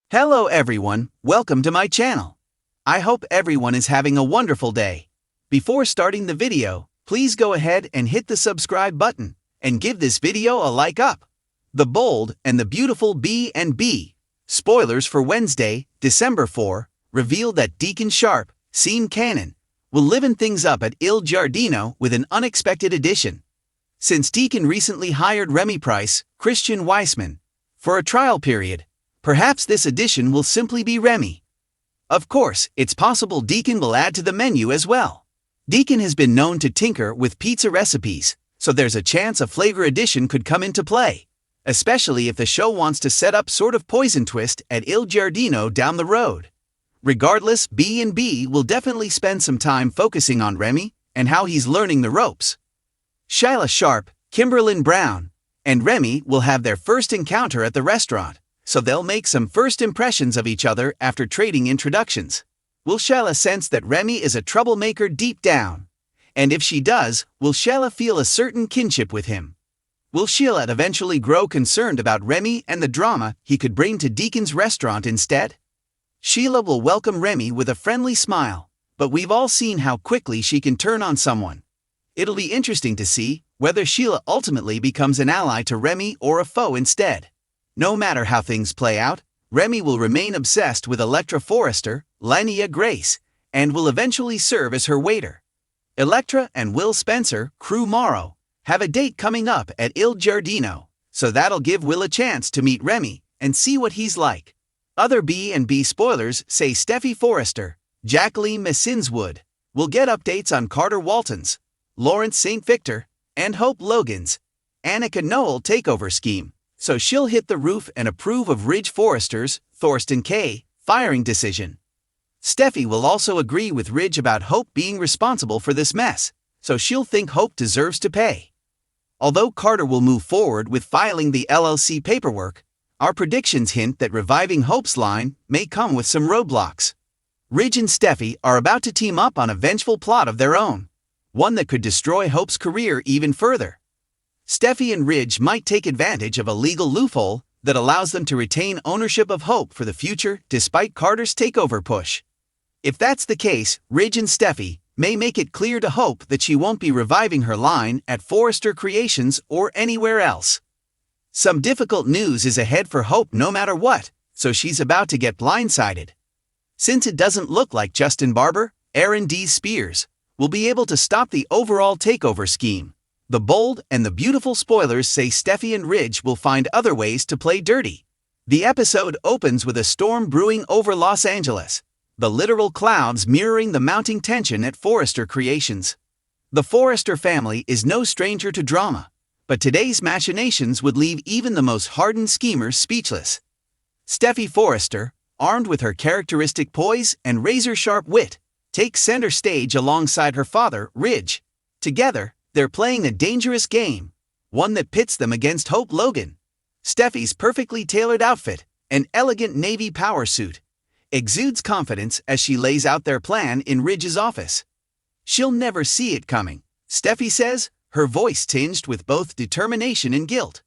Hello everyone, welcome to my channel. I hope everyone is having a wonderful day. Before starting the video, please go ahead and hit the subscribe button and give this video a like up. The Bold and the Beautiful B&B. Spoilers for Wednesday, December 4, reveal that Deacon Sharp, Seam Cannon, will liven things up at Il Giardino with an unexpected addition. Since Deacon recently hired Remy Price, Christian Weissman, for a trial period, perhaps this addition will simply be Remy. Of course, it's possible Deacon will add to the menu as well. Deacon has been known to tinker with pizza recipes, so there's a chance a flavor addition could come into play, especially if the show wants to set up sort of poison twist at Il Giardino down the road. Regardless, B&B will definitely spend some time focusing on Remy and how he's learning the ropes. Sheila Sharp, Kimberlyn Brown, and Remy will have their first encounter at the restaurant, so they'll make some first impressions of each other after trading introductions. Will Sheila sense that Remy is a troublemaker deep down? And if she does, will Sheila feel a certain kinship with him? Will Sheila eventually grow concerned about Remy and the drama he could bring to Deacon's restaurant instead? Sheila will welcome Remy with a friendly smile, but we've all seen how quickly she can turn on someone. It'll be interesting to see whether Sheila ultimately becomes an ally to Remy or a foe instead. No matter how things play out, Remy will remain obsessed with Electra Forrester, Lania Grace, and will eventually serve as her waiter. Electra and Will Spencer, Crew Morrow, have a date coming up at Il Giardino, so that'll give Will a chance to meet Remy and see what he's like. Other B&B spoilers say Steffy Forrester, Jacqueline Messinswood, will get updates on Carter Walton's, Lawrence St. Victor, and Hope Logan's Annika Noel takeover scheme, so she'll hit the roof and approve of Ridge Forrester's, Thorsten K., firing decision. Steffy will also agree with Ridge about Hope being responsible for this mess, so she'll think Hope deserves to pay. Although Carter will move forward with filing the LLC paperwork, our predictions hint that reviving Hope's line may come with some roadblocks. Ridge and Steffy are about to team up on a vengeful plot of their own, one that could destroy Hope's career even further. Steffy and Ridge might take advantage of a legal loophole that allows them to retain ownership of Hope for the future despite Carter's takeover push. If that's the case, Ridge and Steffy may make it clear to Hope that she won't be reviving her line at Forrester Creations or anywhere else. Some difficult news is ahead for Hope no matter what, so she's about to get blindsided. Since it doesn't look like Justin Barber, Aaron D. Spears, will be able to stop the overall takeover scheme, the Bold and the Beautiful spoilers say Steffy and Ridge will find other ways to play dirty. The episode opens with a storm brewing over Los Angeles, the literal clouds mirroring the mounting tension at Forrester Creations. The Forrester family is no stranger to drama, but today's machinations would leave even the most hardened schemers speechless. Steffy Forrester, armed with her characteristic poise and razor-sharp wit, takes center stage alongside her father, Ridge. Together, they're playing a dangerous game, one that pits them against Hope Logan. Steffy's perfectly tailored outfit, an elegant navy power suit, exudes confidence as she lays out their plan in Ridge's office. She'll never see it coming, Steffy says, her voice tinged with both determination and guilt.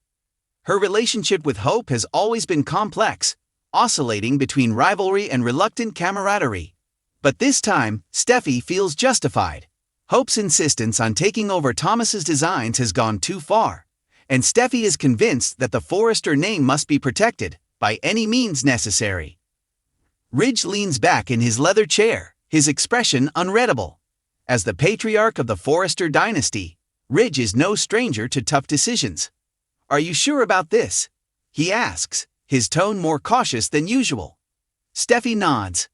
Her relationship with Hope has always been complex, oscillating between rivalry and reluctant camaraderie. But this time, Steffy feels justified. Hope's insistence on taking over Thomas's designs has gone too far, and Steffy is convinced that the Forrester name must be protected by any means necessary. Ridge leans back in his leather chair, his expression unreadable. As the patriarch of the Forrester dynasty, Ridge is no stranger to tough decisions. "Are you sure about this?" he asks, his tone more cautious than usual. Steffy nods.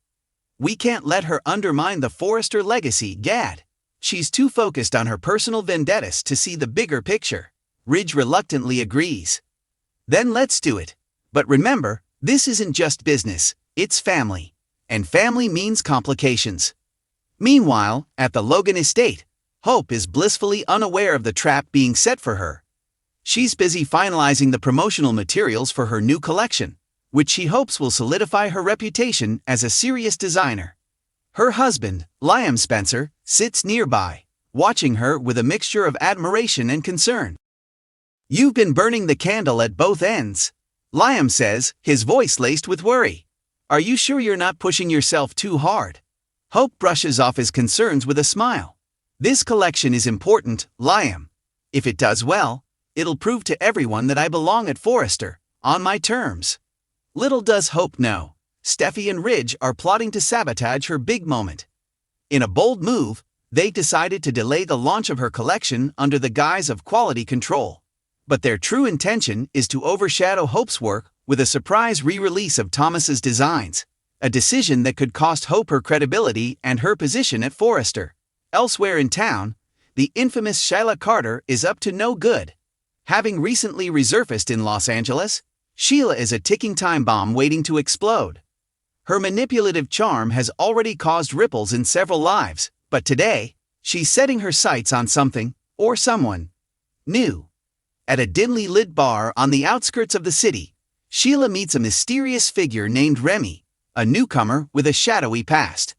"We can't let her undermine the Forrester legacy, Gad. She's too focused on her personal vendettas to see the bigger picture." Ridge reluctantly agrees. "Then let's do it. But remember, this isn't just business, it's family. And family means complications." Meanwhile, at the Logan estate, Hope is blissfully unaware of the trap being set for her. She's busy finalizing the promotional materials for her new collection, which she hopes will solidify her reputation as a serious designer. Her husband, Liam Spencer, sits nearby, watching her with a mixture of admiration and concern. "You've been burning the candle at both ends," Liam says, his voice laced with worry. Are you sure you're not pushing yourself too hard? Hope brushes off his concerns with a smile. This collection is important, Liam. If it does well, it'll prove to everyone that I belong at Forrester, on my terms. Little does Hope know, Steffy and Ridge are plotting to sabotage her big moment. In a bold move, they decided to delay the launch of her collection under the guise of quality control. But their true intention is to overshadow Hope's work with a surprise re-release of Thomas's designs, a decision that could cost Hope her credibility and her position at Forrester. Elsewhere in town, the infamous Sheila Carter is up to no good. Having recently resurfaced in Los Angeles, Sheila is a ticking time bomb waiting to explode. Her manipulative charm has already caused ripples in several lives, but today, she's setting her sights on something, or someone, new. At a dimly lit bar on the outskirts of the city, Sheila meets a mysterious figure named Remy, a newcomer with a shadowy past.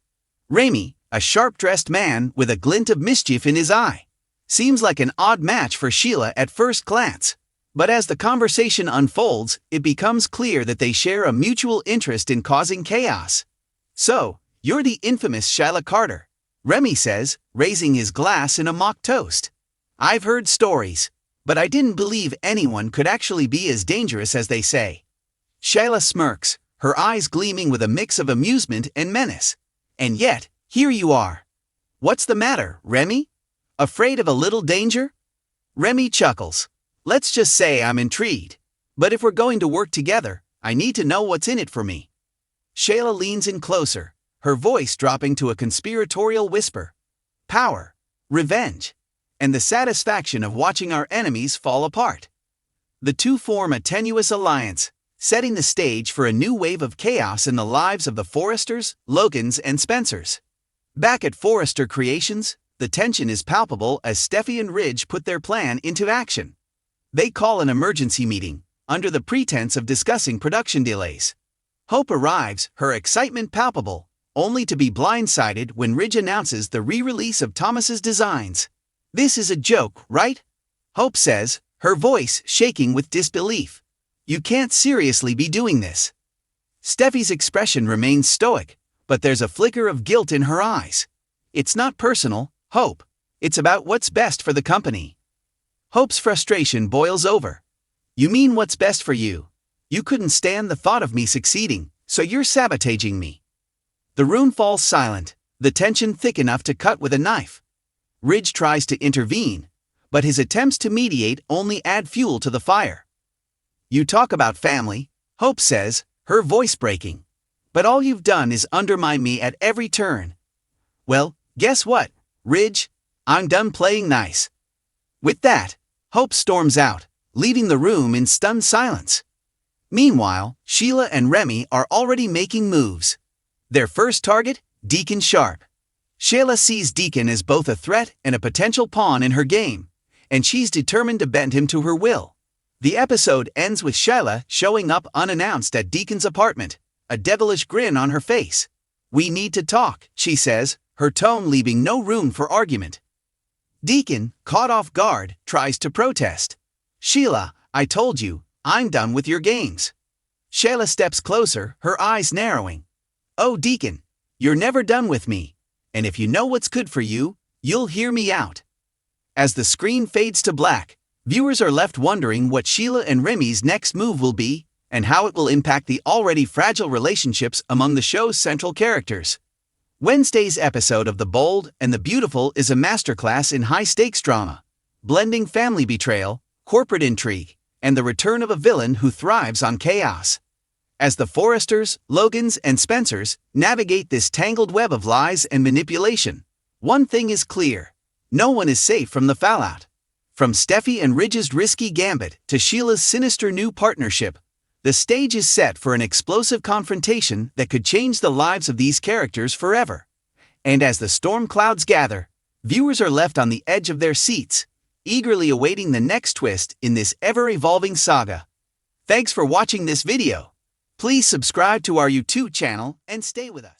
Remy, a sharp-dressed man with a glint of mischief in his eye, seems like an odd match for Sheila at first glance. But as the conversation unfolds, it becomes clear that they share a mutual interest in causing chaos. "So, you're the infamous Sheila Carter," Remy says, raising his glass in a mock toast. "I've heard stories, but I didn't believe anyone could actually be as dangerous as they say." Sheila smirks, her eyes gleaming with a mix of amusement and menace. "And yet, here you are. What's the matter, Remy? Afraid of a little danger?" Remy chuckles. "Let's just say I'm intrigued. But if we're going to work together, I need to know what's in it for me." Sheila leans in closer, her voice dropping to a conspiratorial whisper. "Power, revenge, and the satisfaction of watching our enemies fall apart." The two form a tenuous alliance, setting the stage for a new wave of chaos in the lives of the Forresters, Logans, and Spencers. Back at Forrester Creations, the tension is palpable as Steffy and Ridge put their plan into action. They call an emergency meeting, under the pretense of discussing production delays. Hope arrives, her excitement palpable, only to be blindsided when Ridge announces the re-release of Thomas's designs. "This is a joke, right?" Hope says, her voice shaking with disbelief. "You can't seriously be doing this." Steffy's expression remains stoic, but there's a flicker of guilt in her eyes. "It's not personal, Hope. It's about what's best for the company." Hope's frustration boils over. "You mean what's best for you? You couldn't stand the thought of me succeeding, so you're sabotaging me." The room falls silent, the tension thick enough to cut with a knife. Ridge tries to intervene, but his attempts to mediate only add fuel to the fire. "You talk about family," Hope says, her voice breaking. "But all you've done is undermine me at every turn." "Well, guess what, Ridge? I'm done playing nice." With that, Hope storms out, leaving the room in stunned silence. Meanwhile, Sheila and Remy are already making moves. Their first target, Deacon Sharp. Sheila sees Deacon as both a threat and a potential pawn in her game, and she's determined to bend him to her will. The episode ends with Sheila showing up unannounced at Deacon's apartment, a devilish grin on her face. "We need to talk," she says, her tone leaving no room for argument. Deacon, caught off guard, tries to protest. "Sheila, I told you, I'm done with your games." Sheila steps closer, her eyes narrowing. "Oh, Deacon, you're never done with me. And if you know what's good for you, you'll hear me out." As the screen fades to black, viewers are left wondering what Sheila and Remy's next move will be, and how it will impact the already fragile relationships among the show's central characters. Wednesday's episode of The Bold and the Beautiful is a masterclass in high-stakes drama, blending family betrayal, corporate intrigue, and the return of a villain who thrives on chaos. As the Forresters, Logans, and Spencers navigate this tangled web of lies and manipulation, one thing is clear: no one is safe from the fallout. From Steffy and Ridge's risky gambit to Sheila's sinister new partnership, the stage is set for an explosive confrontation that could change the lives of these characters forever. And as the storm clouds gather, viewers are left on the edge of their seats, eagerly awaiting the next twist in this ever-evolving saga. Thanks for watching this video. Please subscribe to our YouTube channel and stay with us.